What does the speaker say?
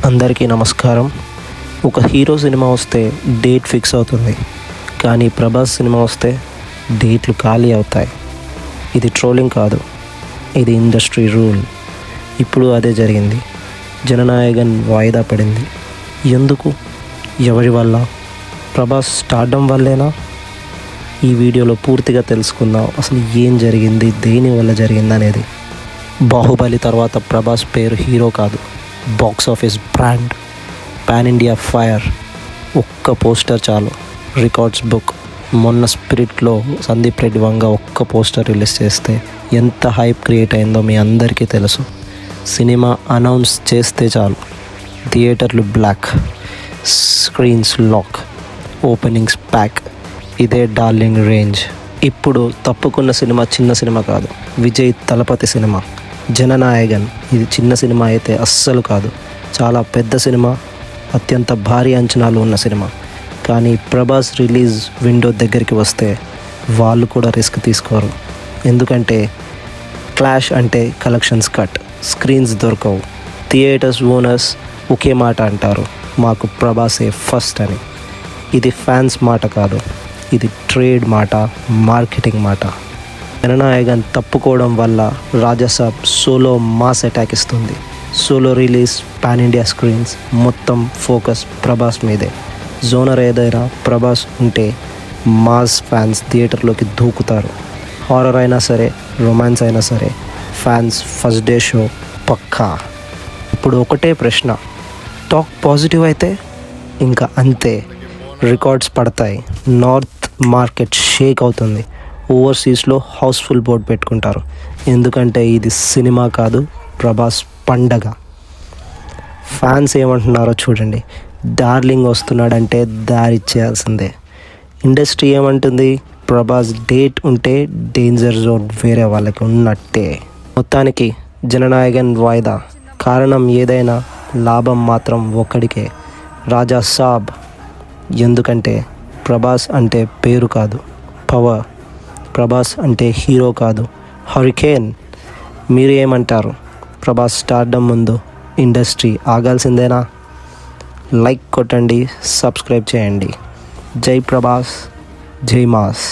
అందరికీ నమస్కారం. ఒక హీరో సినిమా వస్తే డేట్ ఫిక్స్ అవుతుంది, కానీ ప్రభాస్ సినిమా వస్తే డేట్లు ఖాళీ అవుతాయి. ఇది ట్రోలింగ్ కాదు, ఇది ఇండస్ట్రీ రూల్. ఇప్పుడు అదే జరిగింది. జననాయకన్ వాయిదా పడింది. ఎందుకు? ఎవరి వల్ల? ప్రభాస్ స్టార్డమ్ వల్లేనా? ఈ వీడియోలో పూర్తిగా తెలుసుకుందాం అసలు ఏం జరిగింది, దేని వల్ల జరిగింది అనేది. బాహుబలి తర్వాత ప్రభాస్ పేరు హీరో కాదు, box office brand, pan India fire. ఒక్క పోస్టర్ చాలు, రికార్డ్స్ బుక్. మొన్న స్పిరిట్లో సందీప్ రెడ్డి వంగ ఒక్క పోస్టర్ రిలీజ్ చేస్తే ఎంత హైప్ క్రియేట్ అయిందో మీ అందరికీ తెలుసు. సినిమా అనౌన్స్ చేస్తే చాలు థియేటర్లు block, screens lock, openings pack. ఇదే డార్లింగ్ రేంజ్. ఇప్పుడు తప్పుకున్న సినిమా చిన్న సినిమా కాదు, విజయ్ తలపతి సినిమా జననాయకన్. ఇది చిన్న సినిమా అయితే అస్సలు కాదు, చాలా పెద్ద సినిమా, అత్యంత భారీ అంచనాలు ఉన్న సినిమా. కానీ ప్రభాస్ రిలీజ్ విండో దగ్గరికి వస్తే వాళ్ళు కూడా రిస్క్ తీసుకోరు. ఎందుకంటే క్లాష్ అంటే కలెక్షన్స్ కట్, స్క్రీన్స్ దొరకవు. థియేటర్స్ ఓనర్స్ ఒకే మాట అంటారు, మాకు ప్రభాసే ఫస్ట్ అని. ఇది ఫ్యాన్స్ మాట కాదు, ఇది ట్రేడ్ మాట, మార్కెటింగ్ మాట. జననాయకన్ తప్పుకోవడం వల్ల రాజాసాబ్ సోలో మాస్ అటాక్ ఇస్తుంది. Solo release, pan India screens, మొత్తం ఫోకస్ ప్రభాస్ మీదే. జోనర్ ఏదైనా ప్రభాస్ ఉంటే మాస్ ఫ్యాన్స్ థియేటర్లోకి దూకుతారు. హారర్ అయినా సరే, రొమాన్స్ అయినా సరే, ఫ్యాన్స్ ఫస్ట్ డే షో పక్కా. ఇప్పుడు ఒకటే ప్రశ్న, టాక్ పాజిటివ్ అయితే ఇంకా అంతే, రికార్డ్స్ పడతాయి, నార్త్ మార్కెట్ షేక్ అవుతుంది, ఓవర్సీస్లో హౌస్ఫుల్ బోర్డ్ పెట్టుకుంటారు. ఎందుకంటే ఇది సినిమా కాదు, ప్రభాస్ పండగ. ఫ్యాన్స్ ఏమంటున్నారో చూడండి. డార్లింగ్ వస్తున్నాడంటే దారిచ్చేయాల్సిందే. ఇండస్ట్రీ ఏమంటుంది? ప్రభాస్ డేట్ ఉంటే డేంజర్ జోన్ వేరే వాళ్ళకి ఉన్నట్టే. మొత్తానికి జననాయకన్ వాయిదా. కారణం ఏదైనా లాభం మాత్రం ఒక్కడికే, రాజా సాబ్. ఎందుకంటే ప్రభాస్ అంటే పేరు కాదు, పవర్. ప్రభాస్ అంటే హీరో కాదు, హరికేన్. మీరు ఏమంటారు? ప్రభాస్ స్టార్డమ్ ముందు ఇండస్ట్రీ ఆగాల్సిందేనా? లైక్ కొట్టండి, సబ్స్క్రైబ్ చేయండి. జై ప్రభాస్, జై మాస్.